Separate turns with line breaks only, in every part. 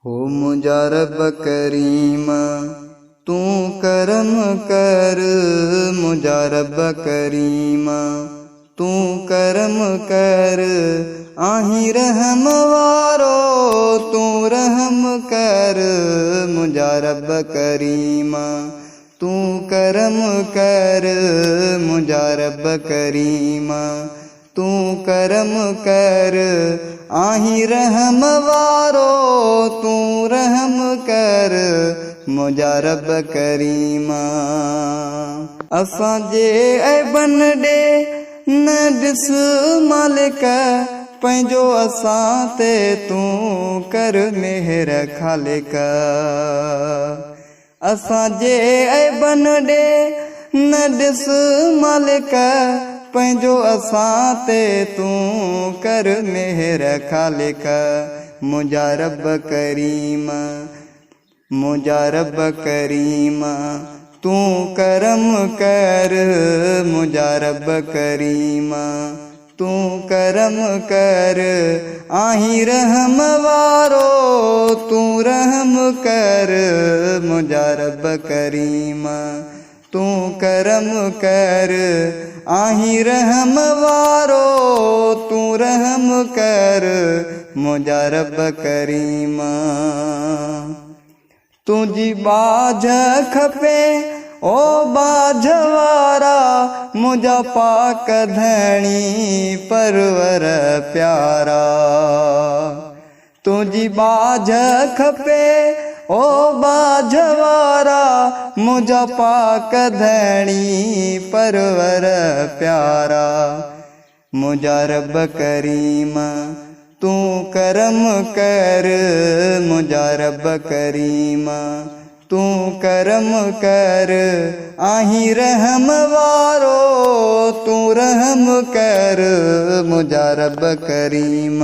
हो मुझा रब करीम तू करम कर, मुझा रब करीम तू करम कर। आही रहम वारो तू रहम कर, मुझा रब करीम तू करम कर, मुझा रब करीम तू करम कर। आही रहम वारो तू रहम कर, मुझा रब करीम। असां जे ऐबन ॾे न ॾिस मालिक, पंहिंजो असां ते तू कर मेहर खालिक। असां जे ऐबन ॾे न ॾिस मालिक, पंहिंजो असां ते तू कर मेहर खालिक। मुझा रब करीम, मुझा रब करीम तू करम कर, मुझा रब करीम तू करम कर। आही रहम वारो तू रहम कर, मुझा रब करीम तू करम कर। आही रहम वारो तू रहम कर, मुझा रब करीम। तुझी बाझ खपे ओ बाझ वारा, मुझा पाक धणी परवर प्यारा। तुझी बाझ खपे ओ बाझ वारा, मुझा पाक धणी परवर प्यारा। मुझा रब करीम तू करम कर, मुझा रब करीम तू करम कर। आही रहम वारो तू रहम कर, मुझा रब करीम।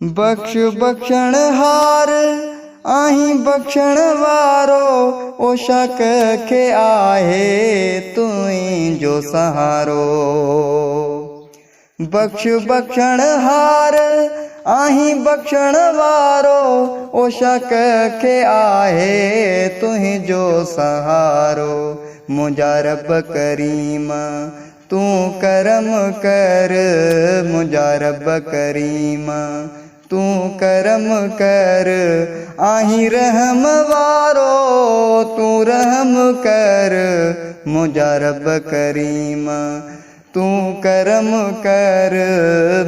बख्श बख्शण हार आही बख्शण वारो, ओ शक खे आहे तुंहिंजो सहारो। बख्श बख्शण हार आही बख्शण वारो, ओ शक खे आहे तुंहिंजो सहारो। मुझा रब करीम तू करम कर, मुझा रब करीम तू करम कर। आही रहम वारो तू रहम कर, मुझा रब करीम तू करम कर,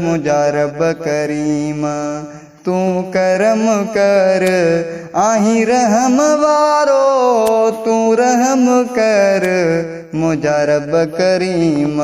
मुझा रब करीम तू करम कर। आही रहम वारो तू रहम कर, मुझा रब करीम।